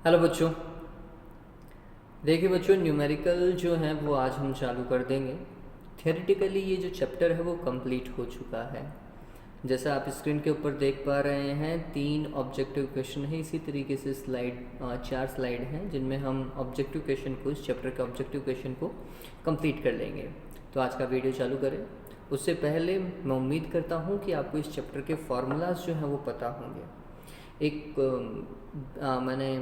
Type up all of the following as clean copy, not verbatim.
Hello बच्चों। देखिए बच्चों, न्यूमेरिकल जो है वो आज हम चालू कर देंगे। थियोरेटिकली ये जो चैप्टर है वो कंप्लीट हो चुका है। जैसा आप स्क्रीन के ऊपर देख पा रहे हैं, 3 ऑब्जेक्टिव क्वेश्चन है। इसी तरीके से स्लाइड 4 स्लाइड हैं जिनमें हम ऑब्जेक्टिव क्वेश्चन को, इस चैप्टर के ऑब्जेक्टिव क्वेश्चन को कंप्लीट कर लेंगे। तो आज का वीडियो चालू करें उससे पहले मैं उम्मीद करता हूँ कि आपको इस चैप्टर के फार्मूलाज जो हैं वो पता होंगे। एक मैंने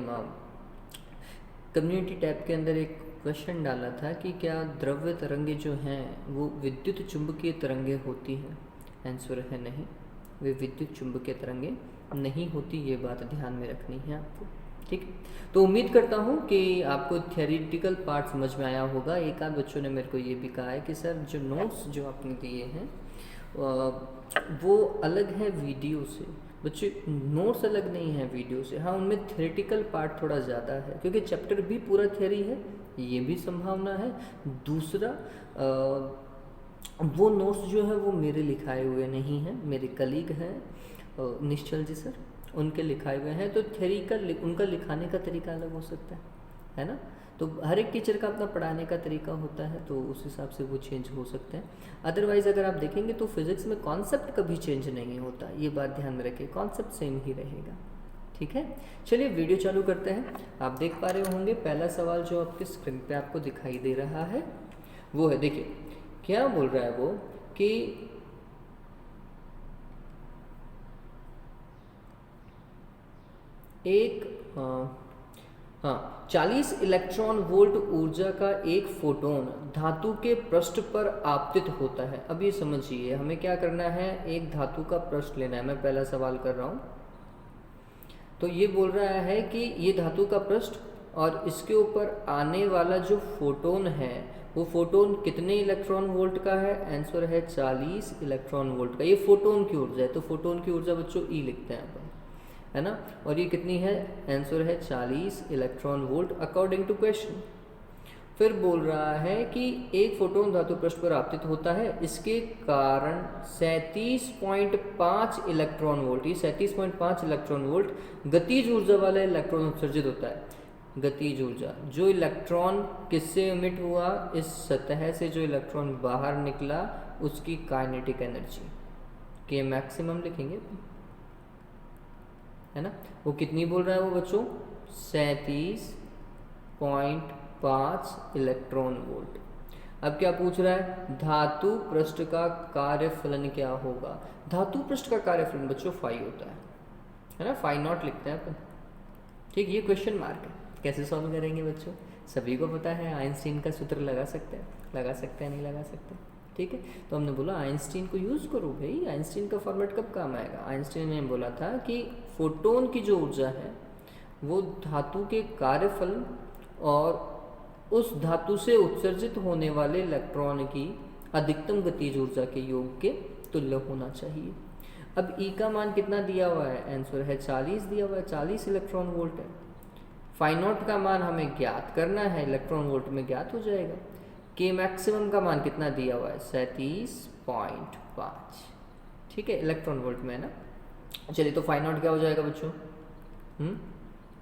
कम्युनिटी टैब के अंदर एक क्वेश्चन डाला था कि क्या द्रव्य तरंगे जो हैं वो विद्युत चुंबकीय तरंगे होती हैं। आंसर है नहीं, वे विद्युत चुंबकीय तरंगे नहीं होती। ये बात ध्यान में रखनी है आपको, ठीक है। तो उम्मीद करता हूँ कि आपको थियोरेटिकल पार्ट समझ में आया होगा। एक आध बच्चों ने मेरे को ये भी कहा है कि सर जो नोट्स जो आपने दिए हैं वो अलग है वीडियो से। बच्चे, नोट्स अलग नहीं है वीडियो से। हाँ, उनमें थ्योरेटिकल पार्ट थोड़ा ज़्यादा है क्योंकि चैप्टर भी पूरा थियरी है, ये भी संभावना है। दूसरा, वो नोट्स जो है वो मेरे लिखाए हुए नहीं हैं, मेरे कलीग हैं निश्चल जी सर, उनके लिखाए हुए हैं। तो थ्योरी का उनका लिखाने का तरीका अलग हो सकता है ना। तो हर एक टीचर का अपना पढ़ाने का तरीका होता है, तो उस हिसाब से वो चेंज हो सकते हैं। अदरवाइज़ अगर आप देखेंगे तो फिज़िक्स में कॉन्सेप्ट कभी चेंज नहीं होता, ये बात ध्यान में रखिए, कॉन्सेप्ट सेम ही रहेगा, ठीक है। चलिए वीडियो चालू करते हैं। आप देख पा रहे होंगे पहला सवाल जो आपके स्क्रीन पे आपको दिखाई दे रहा है वो है, देखिए क्या बोल रहा है वो कि एक 40 इलेक्ट्रॉन वोल्ट ऊर्जा का एक फोटोन धातु के पृष्ठ पर आपतित होता है। अब ये समझिए, हमें क्या करना है, एक धातु का पृष्ठ लेना है। मैं पहला सवाल कर रहा हूँ। तो ये बोल रहा है कि ये धातु का पृष्ठ और इसके ऊपर आने वाला जो फोटोन है वो फोटोन कितने इलेक्ट्रॉन वोल्ट का है। आंसर है 40 इलेक्ट्रॉन वोल्ट का। ये फोटोन की ऊर्जा है, तो फोटोन की ऊर्जा बच्चों ई लिखते हैं अपन, है ना। और ये कितनी है, आंसर है 40 electron volt according to question. फिर बोल रहा है कि एक फोटोन धातु पृष्ठ पर आपतित होता है, इसके कारण 37.5 इलेक्ट्रॉन वोल्ट, ये 37.5 इलेक्ट्रॉन वोल्ट गतिज ऊर्जा वाला इलेक्ट्रॉन उत्सर्जित होता है। गतिज ऊर्जा, जो इलेक्ट्रॉन किससे एमिट हुआ, इस सतह से जो इलेक्ट्रॉन बाहर निकला उसकी काइनेटिक एनर्जी के मैक्सिमम लिखेंगे, है ना। वो कितनी बोल रहा है वो बच्चों, 37.5 इलेक्ट्रॉन वोल्ट। अब क्या पूछ रहा है, धातु पृष्ठ का कार्यफलन क्या होगा। धातु पृष्ठ का कार्यफलन बच्चों फाई होता है ना, फाई नॉट लिखते हैं अपन, ठीक। ये क्वेश्चन मार्क है, कैसे सॉल्व करेंगे बच्चों, सभी को पता है। आइंस्टीन का सूत्र लगा सकते हैं, नहीं लगा सकते, ठीक है। तो हमने बोला आइंस्टीन को यूज़ करो भाई। आइंस्टीन का फॉर्मेट कब काम आएगा। आइंस्टीन ने बोला था कि फोटोन की जो ऊर्जा है वो धातु के कार्यफल और उस धातु से उत्सर्जित होने वाले इलेक्ट्रॉन की अधिकतम गतिज ऊर्जा के योग के तुल्य होना चाहिए। अब ई का मान कितना दिया हुआ है, आंसर है 40 दिया हुआ है, 40 इलेक्ट्रॉन वोल्ट है। फाई नॉट का मान हमें ज्ञात करना है, इलेक्ट्रॉन वोल्ट में ज्ञात हो जाएगा। के मैक्सिमम का मान कितना दिया हुआ है, 37.5, ठीक है, इलेक्ट्रॉन वोल्ट में, है ना। चलिए, तो फाई नॉट क्या हो जाएगा बच्चों,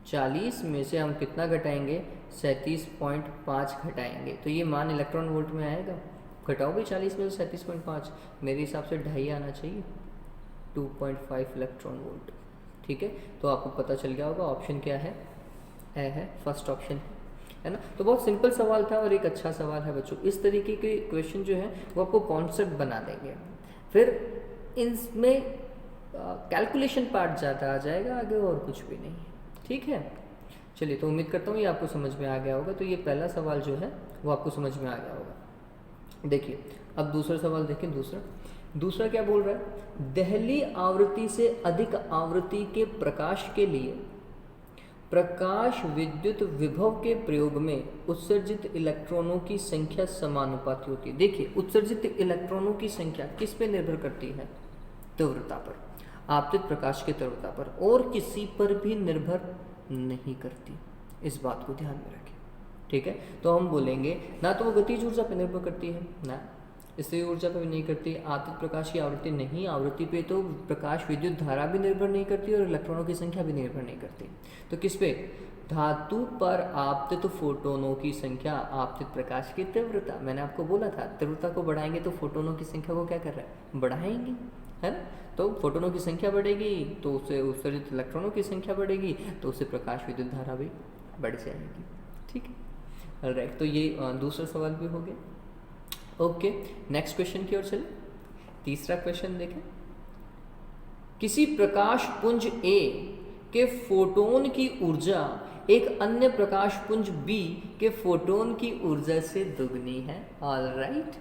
40 में से हम कितना घटाएंगे, 37.5 घटाएंगे, तो ये मान इलेक्ट्रॉन वोल्ट में आएगा। घटाओ भी 40 में से 37.5, मेरे हिसाब से 2.5 आना चाहिए, 2.5 इलेक्ट्रॉन वोल्ट, ठीक है। तो आपको पता चल गया होगा ऑप्शन क्या है, है फर्स्ट ऑप्शन, है ना। तो बहुत सिंपल सवाल था और एक अच्छा सवाल है बच्चों। इस तरीके के क्वेश्चन जो है वो आपको कॉन्सेप्ट बना देंगे, फिर इनमें कैलकुलेशन पार्ट ज़्यादा आ जाएगा, आगे और कुछ भी नहीं, ठीक है। चलिए, तो उम्मीद करता हूँ ये आपको समझ में आ गया होगा। तो ये पहला सवाल जो है वो आपको समझ में आ गया होगा। देखिए, अब दूसरा सवाल देखिए। दूसरा क्या बोल रहा है, दहली आवृत्ति से अधिक आवृत्ति के प्रकाश के लिए प्रकाश विद्युत विभव के प्रयोग में उत्सर्जित इलेक्ट्रॉनों की संख्या समानुपाती होती है। देखिए, उत्सर्जित इलेक्ट्रॉनों की संख्या किस पे निर्भर करती है, तीव्रता पर, आपतित प्रकाश की तीव्रता पर, और किसी पर भी निर्भर नहीं करती। इस बात को ध्यान में रखें, ठीक है। तो हम बोलेंगे ना तो वो गतिज ऊर्जा पर निर्भर करती है, ना इससे ऊर्जा पर भी नहीं करती। आपतित प्रकाश की आवृत्ति नहीं, आवृत्ति पे तो प्रकाश विद्युत धारा भी निर्भर नहीं करती और इलेक्ट्रॉनों की संख्या भी निर्भर नहीं करती। तो किस पे? धातु पर आपतित फोटोनों की संख्या, आपतित प्रकाश की तीव्रता। मैंने आपको बोला था तीव्रता को बढ़ाएंगे तो फोटोनों की संख्या को क्या कर रहा है? बढ़ाएंगे, है ना। तो फोटोनों की संख्या बढ़ेगी तो उससे उत्सर्जित इलेक्ट्रॉनों की संख्या बढ़ेगी, तो उससे प्रकाश विद्युत धारा भी बढ़ जाएगी। ठीक है, राइट। तो ये दूसरा सवाल भी हो गया। ओके, नेक्स्ट क्वेश्चन की ओर चले। तीसरा क्वेश्चन देखें। किसी प्रकाश पुंज ए के फोटोन की ऊर्जा एक अन्य प्रकाश पुंज बी के फोटोन की ऊर्जा से दुगनी है। ऑलराइट,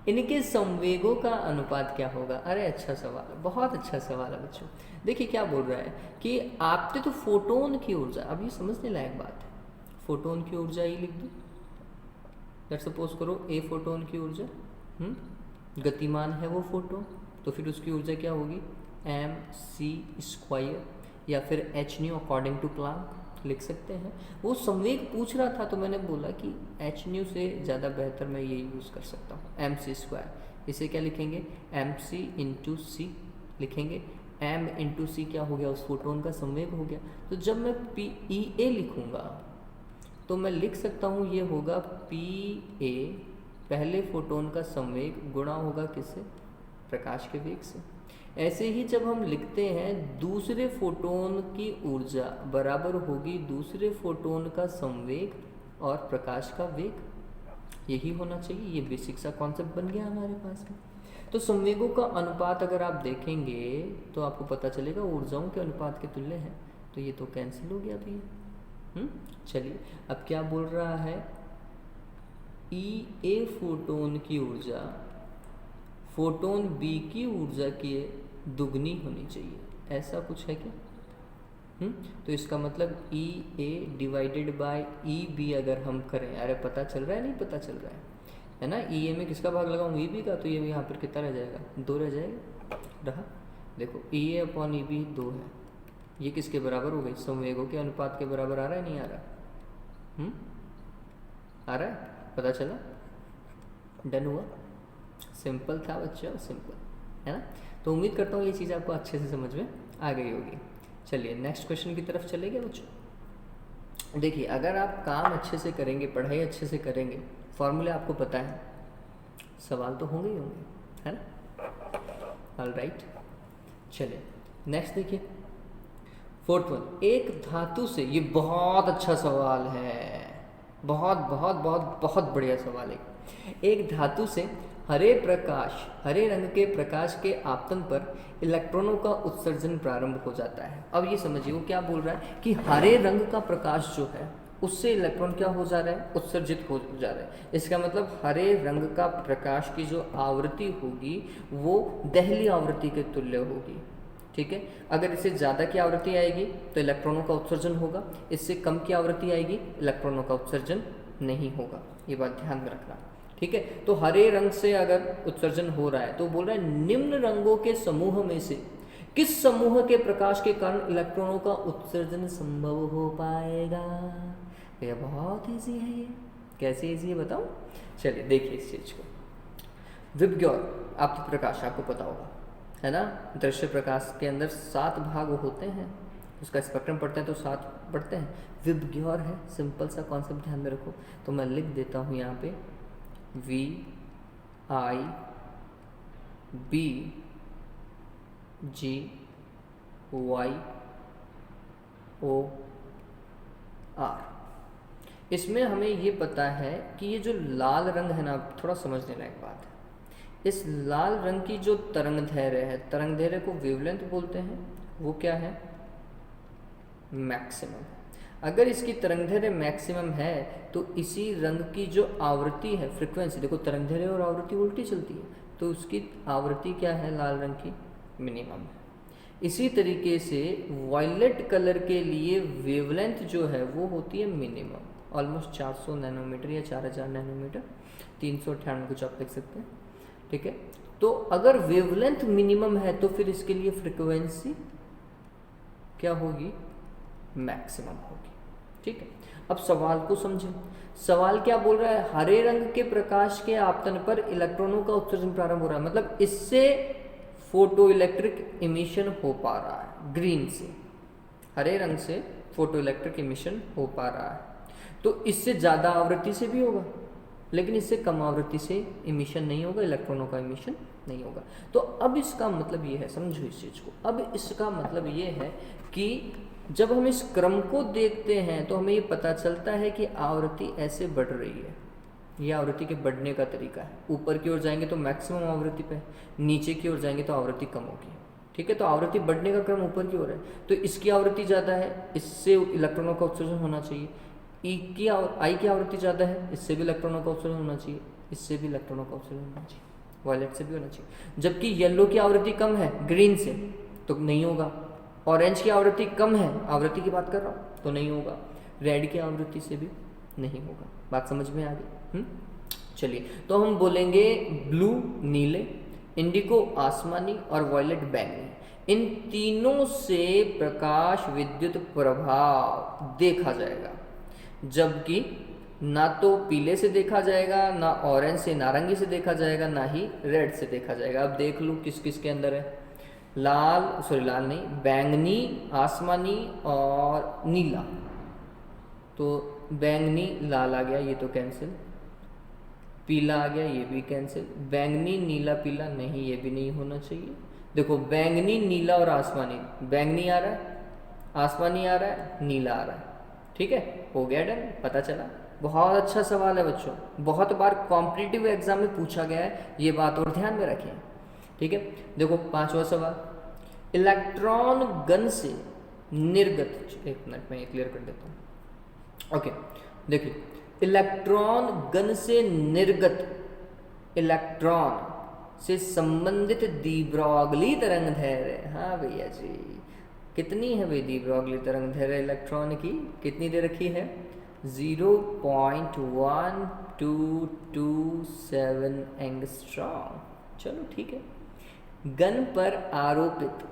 इनके संवेगों का अनुपात क्या होगा? अरे अच्छा सवाल है, बहुत अच्छा सवाल है बच्चों। देखिए क्या बोल रहा है कि आपने तो फोटोन की ऊर्जा, अब ये समझने लायक बात है। फोटोन की ऊर्जा ही लिख दो। लेट्स सपोज करो ए फोटोन की ऊर्जा, गतिमान है वो फोटोन, तो फिर उसकी ऊर्जा क्या होगी? mc² या फिर h nu according to Planck लिख सकते हैं। वो संवेग पूछ रहा था तो मैंने बोला कि h न्यू से ज़्यादा बेहतर मैं ये यूज़ कर सकता हूँ, mc²। इसे क्या लिखेंगे? mc इंटू सी लिखेंगे। m इंटू सी क्या हो गया? उस फोटोन का संवेग हो गया। तो जब मैं PEA लिखूँगा तो मैं लिख सकता हूँ ये होगा PA, पहले फोटोन का संवेग गुणा होगा किससे? प्रकाश के वेग से। ऐसे ही जब हम लिखते हैं दूसरे फोटोन की ऊर्जा बराबर होगी दूसरे फोटोन का संवेग और प्रकाश का वेग, यही होना चाहिए। ये बेसिक सा कॉन्सेप्ट बन गया हमारे पास में। तो संवेगों का अनुपात अगर आप देखेंगे तो आपको पता चलेगा ऊर्जाओं के अनुपात के तुल्य है। तो ये तो कैंसिल हो गया भैया। चलिए, अब क्या बोल रहा है? EA फोटोन की ऊर्जा फोटोन B की ऊर्जा की दुगनी होनी चाहिए, ऐसा कुछ है क्या? तो इसका मतलब EA डिवाइडेड बाय EB अगर हम करें, अरे पता चल रहा है नहीं पता चल रहा है ना। EA में किसका भाग लगाऊं? EB का। तो ये यहाँ पर कितना रह जाएगा? 2 रह जाएगा। रहा, देखो EA अपॉन EB 2 है। ये किसके बराबर हो गई? संवेगों के अनुपात के बराबर आ रहा है नहीं आ रहा? आ रहा है? पता चला? डन हुआ? सिंपल था बच्चों, सिंपल है ना। तो उम्मीद करता हूँ ये चीज़ आपको अच्छे से समझ में आ गई होगी। चलिए नेक्स्ट क्वेश्चन की तरफ चले गए बच्चों। देखिए, अगर आप काम अच्छे से करेंगे, पढ़ाई अच्छे से करेंगे, फॉर्मूले आपको पता है, सवाल तो होंगे ही होंगे, है ना। ऑलराइट, चलिए नेक्स्ट देखिए। 4th वन, एक धातु से, ये बहुत अच्छा सवाल है, बहुत बहुत बहुत बहुत बढ़िया सवाल है। एक धातु से हरे रंग के प्रकाश के आपतन पर इलेक्ट्रॉनों का उत्सर्जन प्रारंभ हो जाता है। अब ये समझिए वो क्या बोल रहा है कि हरे रंग का प्रकाश जो है उससे इलेक्ट्रॉन क्या हो जा रहा है? उत्सर्जित हो जा रहा है। इसका मतलब हरे रंग का प्रकाश की जो आवृत्ति होगी वो दहली आवृत्ति के तुल्य होगी। ठीक है, अगर इससे ज़्यादा की आवृत्ति आएगी तो इलेक्ट्रॉनों का उत्सर्जन होगा, इससे कम की आवृत्ति आएगी इलेक्ट्रॉनों का उत्सर्जन नहीं होगा। ये बात ध्यान में रखना। ठीक है, तो हरे रंग से अगर उत्सर्जन हो रहा है तो बोल रहा है निम्न रंगों के समूह में से किस समूह के प्रकाश के कारण इलेक्ट्रॉनों का उत्सर्जन संभव हो पाएगा? यह बहुत इजी है। ये कैसे इजी है बताओ? चलिए देखिए इस चीज को। विबग्योर आपतित प्रकाश आपको पता होगा, है ना। दृश्य प्रकाश के अंदर 7 भाग होते हैं, उसका स्पेक्ट्रम पढ़ते हैं तो 7 पढ़ते हैं। विबग्योर है, सिंपल सा कॉन्सेप्ट ध्यान में रखो। तो मैं लिख देता हूँ यहाँ पे VIBGOR। इसमें हमें ये पता है कि ये जो लाल रंग है ना, थोड़ा समझने लायक बात है। इस लाल रंग की जो तरंगदैर्घ्य है, तरंगदैर्घ्य को वेवलेंथ बोलते हैं, वो क्या है? मैक्सिमम। अगर इसकी तरंगदैर्घ्य मैक्सिमम है तो इसी रंग की जो आवृत्ति है, फ्रीक्वेंसी, देखो तरंगदैर्घ्य और आवृत्ति उल्टी चलती है, तो उसकी आवृत्ति क्या है लाल रंग की? मिनिमम है। इसी तरीके से वायलेट कलर के लिए वेवलेंथ जो है वो होती है मिनिमम, ऑलमोस्ट 400 नैनोमीटर या 4000 नैनोमीटर, 398 कुछ आप लिख सकते हैं। ठीक है, तो अगर वेवलेंथ मिनिमम है तो फिर इसके लिए फ्रीक्वेंसी क्या होगी? मैक्सिमम होगी। ठीक है, अब सवाल को समझें। सवाल क्या बोल रहा है, हरे रंग के प्रकाश के आपतन पर इलेक्ट्रॉनों का उत्सर्जन प्रारंभ हो रहा है, मतलब इससे फोटो इलेक्ट्रिक इमिशन हो पा रहा है। ग्रीन से, हरे रंग से फोटो इलेक्ट्रिक इमिशन हो पा रहा है। तो इससे ज़्यादा आवृत्ति से भी होगा, लेकिन इससे कम आवृत्ति से इमिशन नहीं होगा, इलेक्ट्रॉनों का इमिशन नहीं होगा। तो अब इसका मतलब ये है, समझो इस चीज़ को, अब इसका मतलब ये है कि जब हम इस क्रम को देखते हैं तो हमें ये पता चलता है कि आवृत्ति ऐसे बढ़ रही है। ये आवृत्ति के बढ़ने का तरीका है। ऊपर की ओर जाएंगे तो मैक्सिमम आवृत्ति पे, नीचे की ओर जाएंगे तो आवृत्ति कम होगी। ठीक है, तो आवृत्ति बढ़ने का क्रम ऊपर की ओर है, तो इसकी आवृत्ति ज़्यादा है, इससे इलेक्ट्रॉनों का उत्सर्जन होना चाहिए। आई की आवृत्ति ज़्यादा है, इससे भी इलेक्ट्रॉनों का उत्सर्जन होना चाहिए, इससे भी इलेक्ट्रॉनों का उत्सर्जन होना चाहिए, वायलेट से भी होना चाहिए। जबकि येलो की आवृत्ति कम है ग्रीन से, तो नहीं होगा। ऑरेंज की आवृत्ति कम है, आवृत्ति की बात कर रहा हूँ, तो नहीं होगा। रेड की आवृत्ति से भी नहीं होगा। बात समझ में आ गई? चलिए, तो हम बोलेंगे ब्लू नीले, इंडिगो आसमानी और वॉयलेट बैंगनी। इन तीनों से प्रकाश विद्युत प्रभाव देखा जाएगा, जबकि ना तो पीले से देखा जाएगा, ना ऑरेंज से नारंगी से देखा जाएगा, ना ही रेड से देखा जाएगा। अब देख लो किस किस के अंदर है। लाल नहीं, बैंगनी, आसमानी और नीला। तो बैंगनी लाल आ गया, ये तो कैंसिल। पीला आ गया, ये भी कैंसिल। बैंगनी नीला पीला नहीं, ये भी नहीं होना चाहिए। देखो बैंगनी नीला और आसमानी, बैंगनी आ रहा है, आसमानी आ रहा है, नीला आ रहा है। ठीक है, हो गया डन, पता चला। बहुत अच्छा सवाल है बच्चों, बहुत बार कॉम्पिटिटिव एग्जाम में पूछा गया है, ये बात और ध्यान में रखें। ठीक है, देखो पांचवा सवाल, इलेक्ट्रॉन गन से निर्गत, एक मिनट में ये क्लियर कर देता हूँ। ओके, देखिए इलेक्ट्रॉन गन से निर्गत इलेक्ट्रॉन से संबंधित दी ब्रॉगली तरंग दैर्घ्य, हाँ भैया जी, कितनी है भाई दी ब्रॉगली तरंग दैर्घ्य इलेक्ट्रॉन की, कितनी दे रखी है? 0.1227 एंगस्ट्रॉम। चलो ठीक है। गन पर आरोपित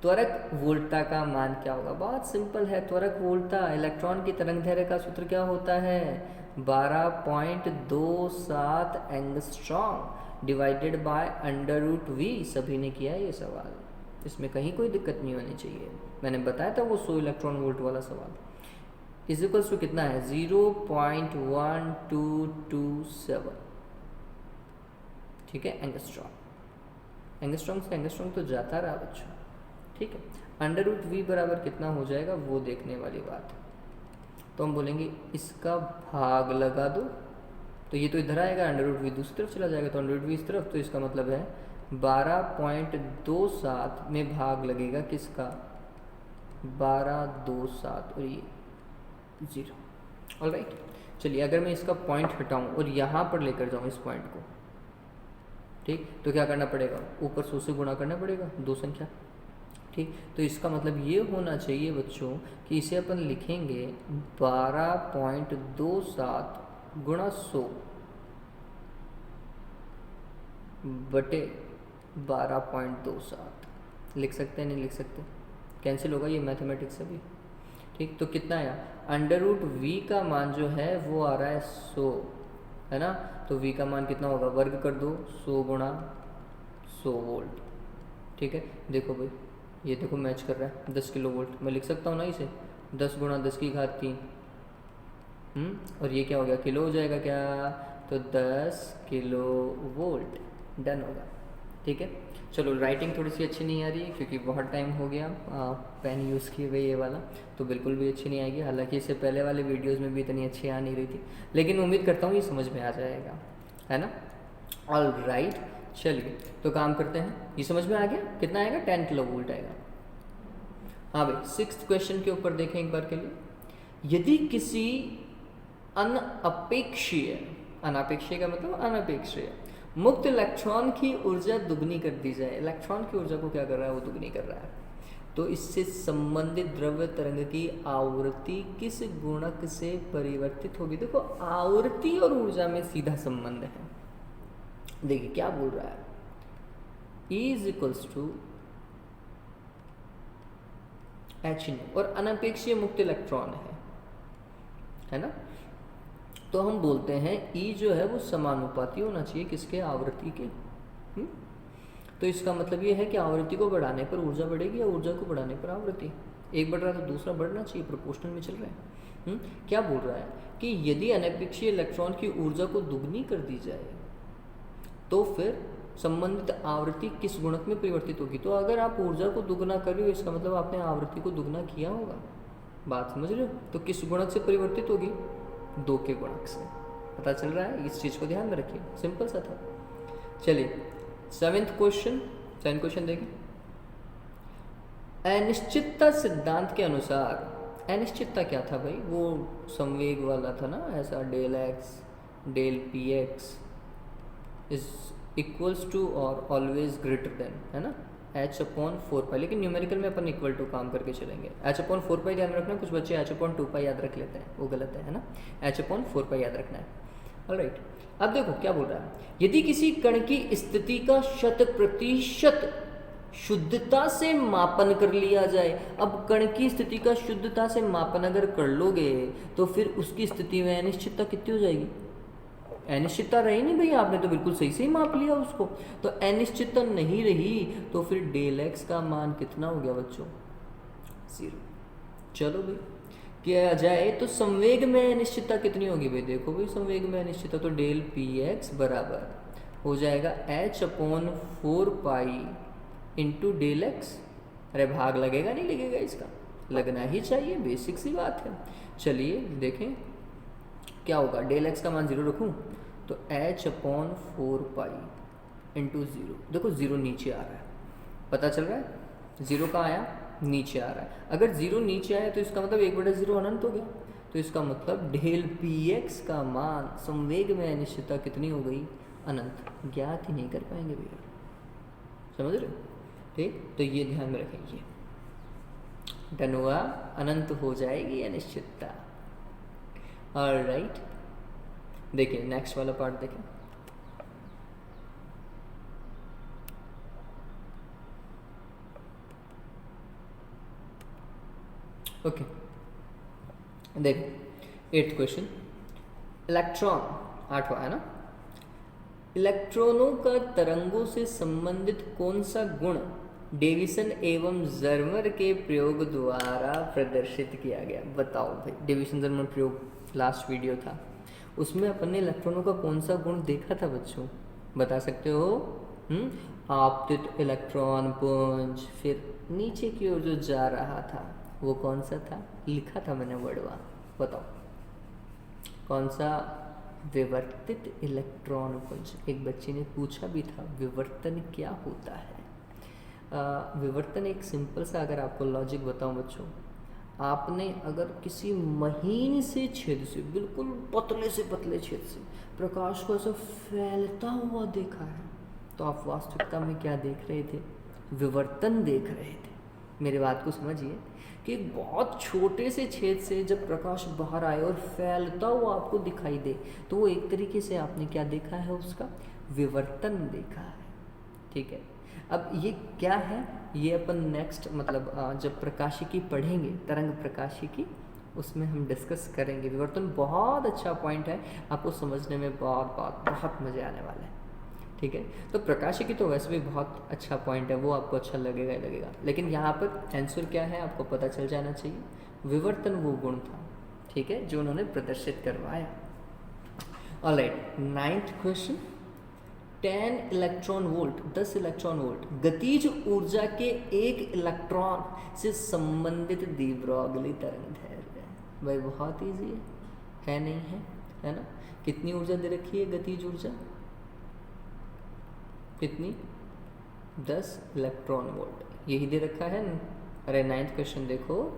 त्वरक वोल्टता का मान क्या होगा? बहुत सिंपल है, त्वरक वोल्टता इलेक्ट्रॉन की तरंगदैर्घ्य का सूत्र क्या होता है? 12.27 एंगस्ट्रॉम डिवाइडेड बाय √v। सभी ने किया है ये सवाल, इसमें कहीं कोई दिक्कत नहीं होनी चाहिए। मैंने बताया था वो 100 इलेक्ट्रॉन वोल्ट वाला सवाल। इज इक्वल्स टू कितना है? 0.1227। ठीक है, एंगस्ट्रॉम से एंगस्ट्रॉम तो जाता रहा बच्चों। ठीक है, √v बराबर कितना हो जाएगा वो देखने वाली बात है। तो हम बोलेंगे इसका भाग लगा दो, तो ये तो इधर आएगा, √v दूसरी तरफ चला जाएगा, तो √v इस तरफ, तो इसका मतलब है 12.27 में भाग लगेगा किसका? 12.27 और ये 0। ऑलराइट, चलिए अगर मैं इसका पॉइंट हटाऊं और यहाँ पर लेकर जाऊं इस पॉइंट को, ठीक, तो क्या करना पड़ेगा? ऊपर 100 से गुणा करना पड़ेगा, दो संख्या। ठीक, तो इसका मतलब ये होना चाहिए बच्चों कि इसे अपन लिखेंगे 12.27 गुणा 100 बटे 12.27। लिख सकते हैं? नहीं लिख सकते, कैंसिल होगा ये मैथमेटिक्स से भी। ठीक, तो कितना आया? √v का मान जो है वो आ रहा है 100, है ना? तो v का मान कितना होगा? वर्ग कर दो, 100 गुणा 100 वोल्ट। ठीक है, देखो भाई ये देखो मैच कर रहा है, 10 किलो वोल्ट। मैं लिख सकता हूँ ना इसे, 10 गुणा 10 की घात 3। और ये क्या हो गया? किलो हो जाएगा क्या? तो 10 किलो वोल्ट। डन होगा। ठीक है, चलो राइटिंग थोड़ी सी अच्छी नहीं आ रही है क्योंकि बहुत टाइम हो गया पेन यूज़ किए हुए ये वाला, तो बिल्कुल भी अच्छी नहीं आएगी। हालांकि इससे पहले वाले वीडियोस में भी इतनी अच्छी आ नहीं रही थी, लेकिन उम्मीद करता हूँ ये समझ में आ जाएगा, है ना? ऑल राइट, चलिए तो काम करते हैं। ये समझ में आ गया? कितना आएगा? 10 किलो वोल्ट आएगा। हाँ भाई, 6th क्वेश्चन के ऊपर देखें एक बार के लिए। यदि किसी अनापेक्षीय का मतलब अनापेक्षीय मुक्त इलेक्ट्रॉन की ऊर्जा दुगनी कर दी जाए, इलेक्ट्रॉन की ऊर्जा को क्या कर रहा है? वो दुगनी कर रहा है, तो इससे संबंधित द्रव्य तरंग की आवृत्ति किस गुणक से परिवर्तित होगी? देखो आवृत्ति और ऊर्जा में सीधा संबंध है। देखिए क्या बोल रहा है, E = h, और अनपेक्षीय मुक्त इलेक्ट्रॉन है, है ना। तो हम बोलते हैं ई जो है वो समानुपाती होना चाहिए किसके, आवृत्ति के। तो इसका मतलब ये है कि आवृत्ति को बढ़ाने पर ऊर्जा बढ़ेगी या ऊर्जा को बढ़ाने पर आवृत्ति, एक बढ़ रहा है तो दूसरा बढ़ना चाहिए, प्रोपोर्शनल में चल रहा है। क्या बोल रहा है कि यदि अनपेक्षीय इलेक्ट्रॉन की ऊर्जा को दुगनी कर दी जाए तो फिर संबंधित आवृत्ति किस गुणक में परिवर्तित होगी। तो अगर आप ऊर्जा को दुगना कर रहे हो इसका मतलब आपने आवृत्ति को दुगना किया होगा, बात समझ रहे हो। तो किस गुणक से परिवर्तित होगी, 2 के गुणक से। पता चल रहा है, इस चीज़ को ध्यान में रखिए, सिंपल सा था। चलिए 7th क्वेश्चन देखें। अनिश्चितता सिद्धांत के अनुसार, अनिश्चितता क्या था भाई, वो संवेग वाला था ना, ऐसा del X del P X is equals to और ऑलवेज ग्रेटर देन, है ना, h/4π। लेकिन न्यूमेरिकल में अपन इक्वल टू काम करके चलेंगे। h/4π ध्यान रखना, कुछ बच्चे h/2π याद रख लेते हैं, वो गलत है ना, h/4π याद रखना है। ऑलराइट, अब देखो क्या बोल रहा है, यदि किसी कण की स्थिति का 100% शुद्धता से मापन कर लिया जाए। अब कण की स्थिति का शुद्धता से मापन अगर कर लोगे तो फिर उसकी स्थिति में अनिश्चितता कितनी हो जाएगी, अनिश्चितता रही नहीं भैया, आपने तो बिल्कुल सही से ही माप लिया उसको। तो अनिश्चितता नहीं रही तो फिर डेल एक्स का मान कितना हो गया बच्चों, 0। चलो भाई किया जाए तो संवेग में अनिश्चितता कितनी होगी भाई, देखो भाई संवेग में अनिश्चितता तो डेल पी एक्स बराबर हो जाएगा h/4π इंटू डेल एक्स। अरे भाग लगेगा नहीं लगेगा, इसका लगना ही चाहिए, बेसिक सी बात है। चलिए देखें क्या होगा, डेल एक्स का मान 0 रखूँ तो h/4π इंटू 0। देखो 0 नीचे आ रहा है, पता चल रहा है, 0 कहाँ आया, नीचे आ रहा है। अगर 0 नीचे आया तो इसका मतलब 1/0 अनंत हो गया। तो इसका मतलब डेल पी एक्स का मान संवेग में अनिश्चितता कितनी हो गई, अनंत। ज्ञात ही नहीं कर पाएंगे भैया, समझ रहे हो, ठीक। तो ये ध्यान में रखेंगे, डन हुआ, अनंत हो जाएगी अनिश्चितता। ऑलराइट, देखिए नेक्स्ट वाला पार्ट देखें। ओके देखो 8th क्वेश्चन, इलेक्ट्रॉन 8वां है ना, इलेक्ट्रॉनों का तरंगों से संबंधित कौन सा गुण डेविसन एवं जर्मर के प्रयोग द्वारा प्रदर्शित किया गया। बताओ भाई, डेविसन जर्मर प्रयोग लास्ट वीडियो था, उसमें अपन ने इलेक्ट्रॉनों का कौन सा गुण देखा था बच्चों, बता सकते हो। आपतित इलेक्ट्रॉन पुंज, फिर नीचे की ओर जो जा रहा था वो कौन सा था, लिखा था मैंने वर्डवा, बताओ कौन सा, विवर्तित इलेक्ट्रॉन पुंज। एक बच्चे ने पूछा भी था विवर्तन क्या होता है। विवर्तन एक सिंपल सा अगर आपको लॉजिक बताऊं बच्चों, आपने अगर किसी महीन से छेद से, बिल्कुल पतले से पतले छेद से प्रकाश को ऐसा फैलता हुआ देखा है तो आप वास्तविकता में क्या देख रहे थे, विवर्तन देख रहे थे। मेरी बात को समझिए कि एक बहुत छोटे से छेद से जब प्रकाश बाहर आए और फैलता हुआ आपको दिखाई दे तो वो एक तरीके से आपने क्या देखा है, उसका विवर्तन देखा है, ठीक है। अब ये क्या है, ये अपन नेक्स्ट मतलब जब प्रकाशिकी पढ़ेंगे, तरंग प्रकाशिकी, उसमें हम डिस्कस करेंगे। विवर्तन बहुत अच्छा पॉइंट है, आपको समझने में बहुत मज़े आने वाले हैं, ठीक है। तो प्रकाशिकी तो वैसे भी बहुत अच्छा पॉइंट है, वो आपको अच्छा लगेगा ही लगेगा, लेकिन यहाँ पर आंसर क्या है आपको पता चल जाना चाहिए। विवर्तन वो गुण था, ठीक है, जो उन्होंने प्रदर्शित करवाया। Alright, 9th question, 10 electron volt 10 electron volt गतिज ऊर्जा के 1 इलेक्ट्रॉन से संबंधित दी ब्रोगली तरंगदैर्घ्य। भाई बहुत ईजी है नहीं है ना। कितनी ऊर्जा दे रखी है, गतिज ऊर्जा कितनी, 10 इलेक्ट्रॉन वोल्ट, यही दे रखा है ना। अरे 9th क्वेश्चन देखो,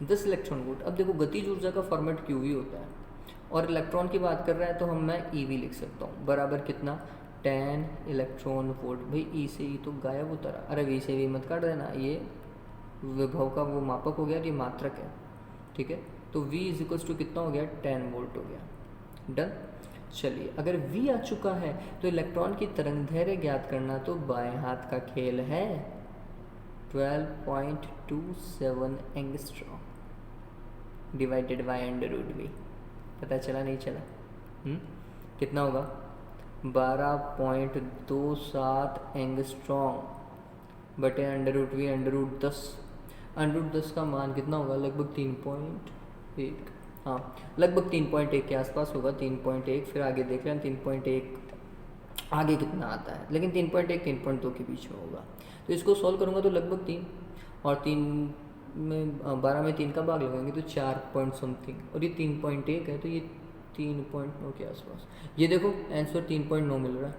10 इलेक्ट्रॉन वोल्ट। अब देखो गतिज ऊर्जा का फॉर्मेट क्यूवी होता है और इलेक्ट्रॉन की बात कर रहा है तो मैं ईवी लिख सकता हूँ, बराबर कितना, 10 इलेक्ट्रॉन वोल्ट। भाई ई से ई तो गायब होता रहा, अरे वी से वी मत काट देना, ये विभव का वो मापक हो गया, ये मात्रक है, ठीक है। तो V = कितना हो गया, 10 वोल्ट हो गया, डन। चलिए अगर V आ चुका है तो इलेक्ट्रॉन की तरंगदैर्घ्य ज्ञात करना तो बाएं हाथ का खेल है, 12.27 एंगस्ट्रॉम डिवाइडेड बाय √V, पता चला नहीं चला? कितना होगा? 12.27 एंगस्ट्रॉम बटे √v √10। √10 का मान कितना होगा? लगभग 3.1। हाँ, लगभग 3.1 के आसपास होगा, 3.1। फिर आगे देख लें 3.1 आगे कितना आता है, लेकिन 3.1 3.2 के बीच में होगा। तो इसको सॉल्व करूँगा तो लगभग 3 और 3 में 12 में 3 का भाग लगाएंगे तो 4 पॉइंट समथिंग, और ये 3.1 है तो ये 3.9 के आसपास। ये देखो आंसर 3.9 मिल रहा है,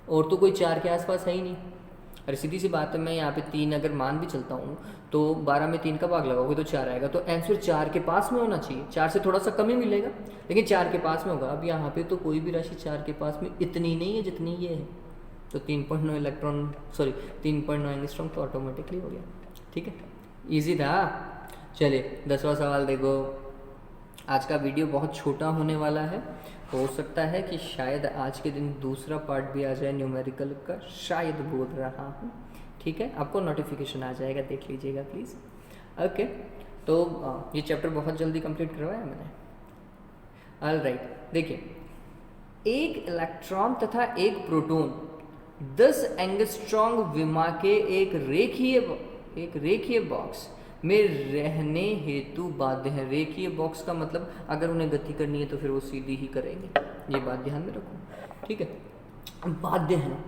और तो कोई 4 के आसपास है ही नहीं। अरे सीधी सी बात है, मैं यहाँ पे 3 अगर मान भी चलता हूँ तो 12 में 3 का भाग लगाओगे तो 4 आएगा, तो आंसर 4 के पास में होना चाहिए। 4 से थोड़ा सा कम ही मिलेगा, लेकिन 4 के पास में होगा। अब यहाँ पे तो कोई भी राशि 4 के पास में इतनी नहीं है जितनी ये है, तो 3.9 इलेक्ट्रॉन 3.9 एंगस्ट्रॉम तो ऑटोमेटिकली हो गया। ठीक है, ईजी था। चलिए 10वां सवाल देखो। आज का वीडियो बहुत छोटा होने वाला है, हो सकता है कि शायद आज के दिन दूसरा पार्ट भी आ जाए न्यूमेरिकल का, शायद बोल रहा हूँ। ठीक है, आपको नोटिफिकेशन आ जाएगा, देख लीजिएगा प्लीज़। ओके, तो ये चैप्टर बहुत जल्दी कंप्लीट करवाया मैंने। ऑल राइट, देखिए, एक इलेक्ट्रॉन तथा एक प्रोटॉन 10 एंगस्ट्रॉम विमा के एक रेखीय बॉक्स में रहने हेतु बाध्य है। रेखीय बॉक्स का मतलब अगर उन्हें गति करनी है तो फिर वो सीधी ही करेंगे, ये बात ध्यान में रखो। ठीक है, बाध्य है,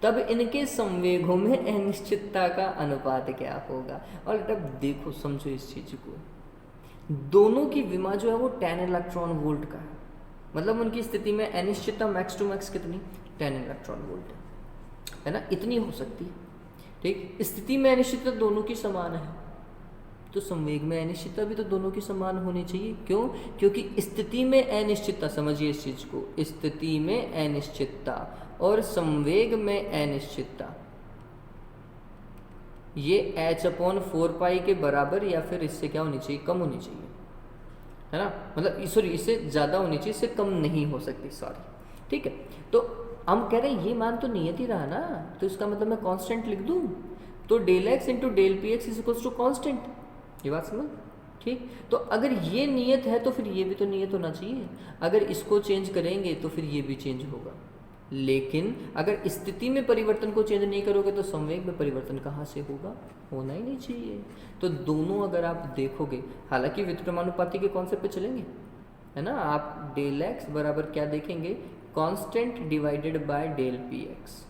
तब इनके संवेगों में अनिश्चितता का अनुपात क्या होगा? और अब देखो, समझो इस चीज को, दोनों की विमा जो है वो 10 इलेक्ट्रॉन वोल्ट का है, मतलब उनकी स्थिति में अनिश्चितता मैक्स टू मैक्स कितनी? 10 इलेक्ट्रॉन वोल्ट है ना, इतनी हो सकती है। ठीक, स्थिति में अनिश्चितता दोनों की समान है, तो संवेग में अनिश्चितता भी तो दोनों की समान होनी चाहिए। क्यों? क्योंकि स्थिति में अनिश्चितता, समझिए इस चीज को, स्थिति में अनिश्चितता और संवेग में अनिश्चितता ये h/4π के बराबर या फिर इससे क्या होनी चाहिए? कम होनी चाहिए, है ना, मतलब सॉरी, इससे ज़्यादा होनी चाहिए, इससे कम नहीं हो सकती, सॉरी। ठीक है, तो हम कह रहे हैं ये मान तो नियत ही रहा ना, तो इसका मतलब मैं कांस्टेंट लिख दूं, तो ΔX × ΔPx = कांस्टेंट। ये बात समझ? ठीक, तो अगर ये नियत है तो फिर ये भी तो नियत होना चाहिए। अगर इसको चेंज करेंगे तो फिर ये भी चेंज होगा, लेकिन अगर स्थिति में परिवर्तन को चेंज नहीं करोगे तो संवेग में परिवर्तन कहाँ से होगा? होना ही नहीं चाहिए। तो दोनों अगर आप देखोगे, हालांकि व्युत्क्रमानुपाती के कॉन्सेप्ट पे चलेंगे, है ना, आप ΔX बराबर क्या देखेंगे? Constant divided by ΔPx।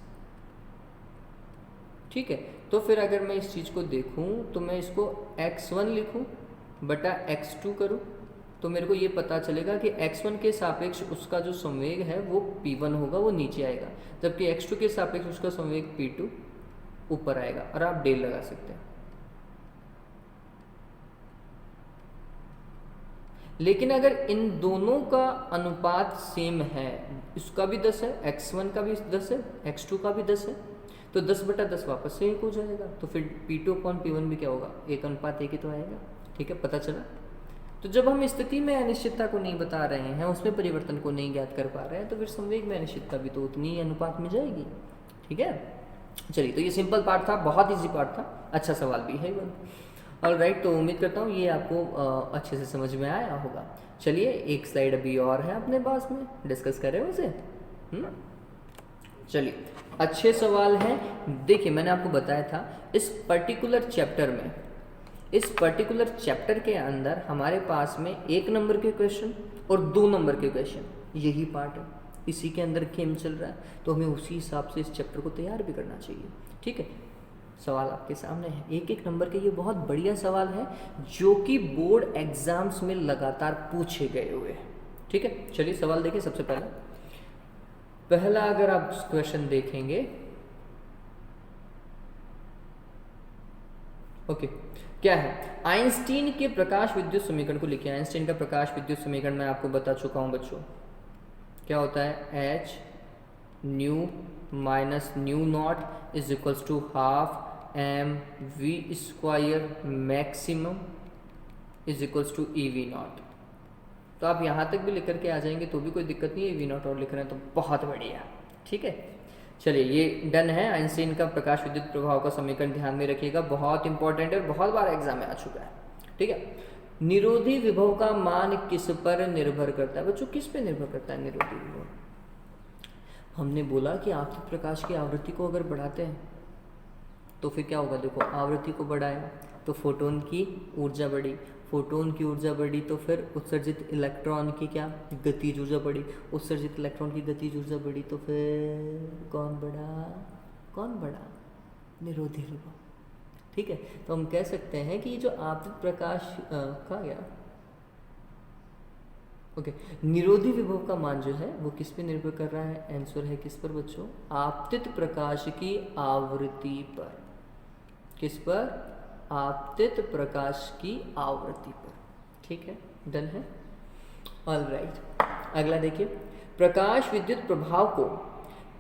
ठीक है, तो फिर अगर मैं इस चीज़ को देखूं तो मैं इसको x1 लिखूं बटा x2 करूं, तो मेरे को ये पता चलेगा कि x1 के सापेक्ष उसका जो संवेग है वो p1 होगा, वो नीचे आएगा, जबकि x2 के सापेक्ष उसका संवेग p2 ऊपर आएगा, और आप डेल लगा सकते हैं। लेकिन अगर इन दोनों का अनुपात सेम है, इसका भी 10 है, x1 का भी 10 है, x2 का भी 10 है, तो 10/10 वापस से 1 हो जाएगा, तो फिर P2/P1 भी क्या होगा? 1:1 ही तो आएगा। ठीक है, पता चला? तो जब हम स्थिति में अनिश्चितता को नहीं बता रहे हैं, उसमें परिवर्तन को नहीं ज्ञात कर पा रहे हैं, तो फिर संवेग में अनिश्चितता भी तो उतनी ही अनुपात में जाएगी। ठीक है, चलिए, तो ये सिंपल पार्ट था, बहुत ईजी पार्ट था, अच्छा सवाल भी है। ऑल राइट, तो उम्मीद करता हूँ ये आपको अच्छे से समझ में आया होगा। चलिए, एक स्लाइड अभी और है अपने पास में, डिस्कस करें उसे। चलिए, अच्छे सवाल हैं। देखिए, मैंने आपको बताया था इस पर्टिकुलर चैप्टर के अंदर हमारे पास में 1 नंबर के क्वेश्चन और 2 नंबर के क्वेश्चन, यही पार्ट है, इसी के अंदर गेम चल रहा है, तो हमें उसी हिसाब से इस चैप्टर को तैयार भी करना चाहिए। ठीक है, सवाल आपके सामने है, 1-1 नंबर के, ये बहुत बढ़िया सवाल है जो कि बोर्ड एग्जाम्स में लगातार पूछे गए हुए हैं। ठीक है, चलिए सवाल देखिए। सबसे पहला अगर आप क्वेश्चन देखेंगे, ओके, क्या है? आइंस्टीन के प्रकाश विद्युत समीकरण को लिखिए। आइंस्टीन का प्रकाश विद्युत समीकरण मैं आपको बता चुका हूं बच्चों, क्या होता है? h nu minus nu not is equals to ½ mv² maximum is equals to EV0। तो आप यहाँ तक भी लिख करके आ जाएंगे तो भी कोई दिक्कत नहीं है, EV0 और लिख रहे हैं तो बहुत बढ़िया। ठीक है, चलिए, ये डन है। आइंस्टीन का प्रकाश विद्युत प्रभाव का समीकरण ध्यान में रखिएगा, बहुत इंपॉर्टेंट है, बहुत बार एग्जाम में आ चुका है। ठीक है, निरोधी विभव का मान किस पर निर्भर करता है बच्चों? किस पे निर्भर करता है निरोधी विभव? हमने बोला कि आपतित प्रकाश की आवृत्ति को अगर बढ़ाते हैं तो फिर क्या होगा? देखो, आवृत्ति को बढ़ाया तो फोटोन की ऊर्जा बढ़ी, फोटोन की ऊर्जा बढ़ी तो फिर उत्सर्जित इलेक्ट्रॉन की क्या गतिज ऊर्जा बढ़ी, उत्सर्जित इलेक्ट्रॉन की गतिज ऊर्जा बढ़ी तो फिर कौन बढ़ा? निरोधी विभव। ठीक है, तो हम कह सकते हैं कि ये जो आपतित प्रकाश कहाँ गया? ओके, निरोधी विभव का मान जो है वो किस पे निर्भर कर रहा है? आंसर है किस पर बच्चों? आपतित प्रकाश की आवृत्ति पर। किस पर? आपतित प्रकाश की आवृत्ति पर। ठीक है, डन है। ऑलराइट, अगला देखिए, प्रकाश विद्युत प्रभाव को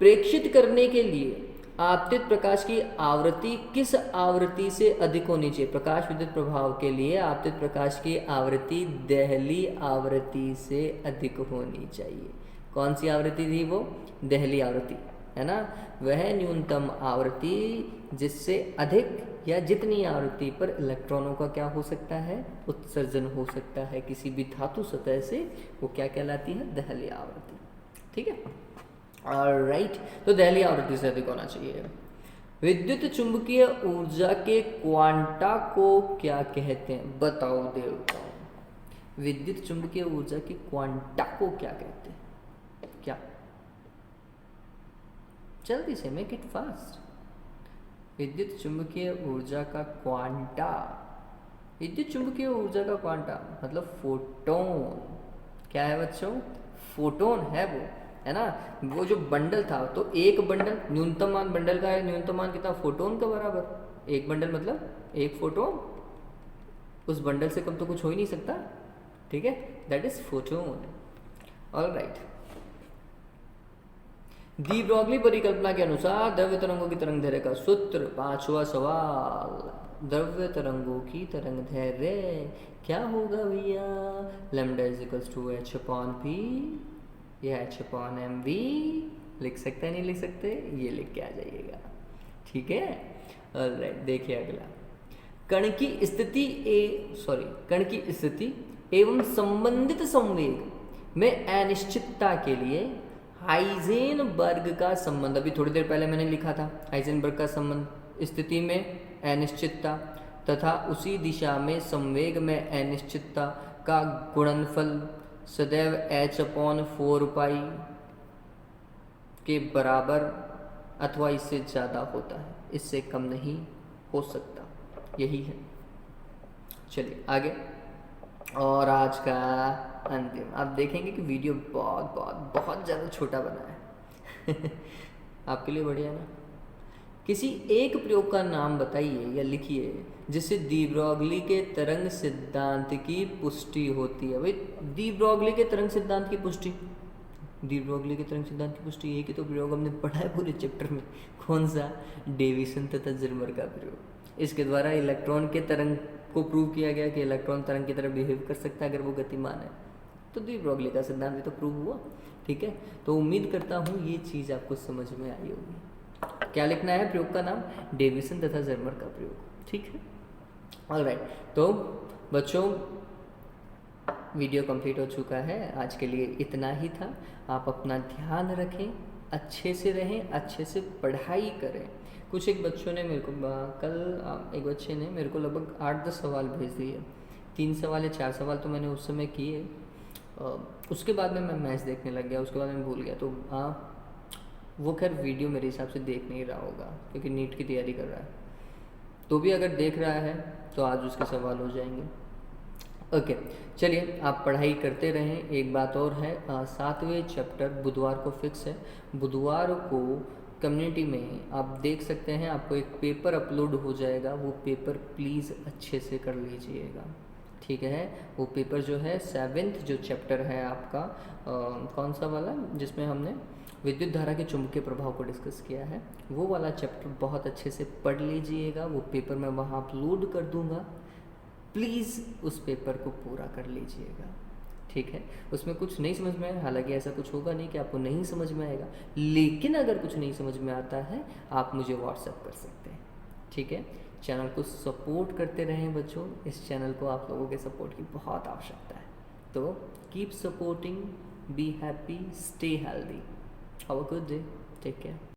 प्रेक्षित करने के लिए आपतित प्रकाश की आवृत्ति किस आवृत्ति से अधिक होनी चाहिए? प्रकाश विद्युत प्रभाव के लिए आपतित प्रकाश की आवृत्ति देहली आवृत्ति से अधिक होनी चाहिए। कौन सी आवृत्ति थी वो? देहली आवृत्ति, है ना? वह न्यूनतम आवृत्ति जिससे अधिक या जितनी आवृत्ति पर इलेक्ट्रॉनों का क्या हो सकता है? उत्सर्जन हो सकता है किसी भी धातु सतह से, वो क्या कहलाती है? देहली आवृत्ति। ठीक है, ऑलराइट, तो देहली आवृत्ति से अधिक होना चाहिए। विद्युत चुंबकीय ऊर्जा के क्वांटा को क्या कहते हैं? बताओ देवताओं, विद्युत चुंबकीय ऊर्जा की क्वांटा को क्या कहते हैं? क्या? जल्दी से, मेक इट फास्ट। विद्युत चुंबकीय ऊर्जा का क्वांटा, विद्युत चुंबकीय ऊर्जा का क्वांटा मतलब फोटोन। क्या है बच्चों? फोटोन है वो, है ना? वो जो बंडल था, तो एक बंडल, न्यूनतम मान बंडल का है, न्यूनतम मान कितना? फोटोन का बराबर। एक बंडल मतलब एक फोटोन, उस बंडल से कम तो कुछ हो ही नहीं सकता। ठीक है, that is photon. Alright, de Broglie परिकल्पना के अनुसार द्रव्य तरंगों की तरंग दैर्घ्य का सूत्र। पांचवा सवाल, द्रव्य तरंगों की तरंग दैर्घ्य क्या होगा भैया? Lambda is equals to h upon p या h अपॉन mv। लिख सकते हैं, नहीं लिख सकते? ये लिख के आ जाइएगा। ठीक है, ऑलराइट, देखिए अगला, कण की स्थिति एवं संबंधित संवेग में अनिश्चितता के लिए हाइजेनबर्ग का संबंध। अभी थोड़ी देर पहले मैंने लिखा था हाइजेनबर्ग का संबंध, स्थिति में अनिश्चितता तथा उसी दिशा में संवेग में अनिश्चितता का गुणनफल सदैव h अपॉन 4 पाई के बराबर अथवा इससे ज़्यादा होता है, इससे कम नहीं हो सकता। यही है। चलिए आगे, और आज का अंतिम, आप देखेंगे कि वीडियो बहुत ज़्यादा छोटा बना है आपके लिए बढ़िया ना? किसी एक प्रयोग का नाम बताइए या लिखिए जिससे डी ब्रॉगली के तरंग सिद्धांत की पुष्टि होती है। भाई, डी ब्रॉगली के तरंग सिद्धांत की पुष्टि, डी ब्रॉगली के तरंग सिद्धांत की पुष्टि, एक ही तो प्रयोग हमने पढ़ा है पूरे चैप्टर में। कौन सा? डेविसन तथा जर्मर का प्रयोग। इसके द्वारा इलेक्ट्रॉन के तरंग को प्रूव किया गया कि इलेक्ट्रॉन तरंग की तरह बिहेव कर सकता है अगर वो गतिमान है। तो डी ब्रॉगली का सिद्धांत भी तो प्रूव हुआ। ठीक है, तो उम्मीद करता हूँ ये चीज़ आपको समझ में आई होगी। क्या लिखना है प्रयोग का नाम? डेविसन तथा जर्मर का प्रयोग। ठीक है, ऑलराइट, तो बच्चों वीडियो कंप्लीट हो चुका है। आज के लिए इतना ही था। आप अपना ध्यान रखें, अच्छे से रहें, अच्छे से पढ़ाई करें। कुछ एक बच्चों ने मेरे को कल एक बच्चे ने मेरे को लगभग 8-10 सवाल भेज दिए। 3 सवाल या 4 सवाल तो मैंने उस समय किए, उसके बाद में मैं मैच देखने लग गया, उसके बाद मैं भूल गया। तो वो खैर वीडियो मेरे हिसाब से देख नहीं रहा होगा क्योंकि नीट की तैयारी कर रहा है। तो भी अगर देख रहा है तो आज उसके सवाल हो जाएंगे। ओके, चलिए आप पढ़ाई करते रहें। एक बात और है, 7वें चैप्टर बुधवार को फिक्स है। बुधवार को कम्युनिटी में आप देख सकते हैं, आपको एक पेपर अपलोड हो जाएगा। वो पेपर प्लीज़ अच्छे से कर लीजिएगा। ठीक है, वो पेपर जो है 7th जो चैप्टर है आपका, कौन सा वाला जिसमें हमने विद्युत धारा के चुंबकीय प्रभाव को डिस्कस किया है, वो वाला चैप्टर बहुत अच्छे से पढ़ लीजिएगा। वो पेपर मैं वहाँ अपलोड कर दूँगा, प्लीज़ उस पेपर को पूरा कर लीजिएगा। ठीक है, उसमें कुछ नहीं समझ में आया, हालांकि ऐसा कुछ होगा नहीं कि आपको नहीं समझ में आएगा, लेकिन अगर कुछ नहीं समझ में आता है आप मुझे व्हाट्सएप कर सकते हैं। ठीक है, चैनल को सपोर्ट करते रहें बच्चों। इस चैनल को आप लोगों के सपोर्ट की बहुत आवश्यकता है। तो keep supporting, be happy, stay healthy, have a good day, take care.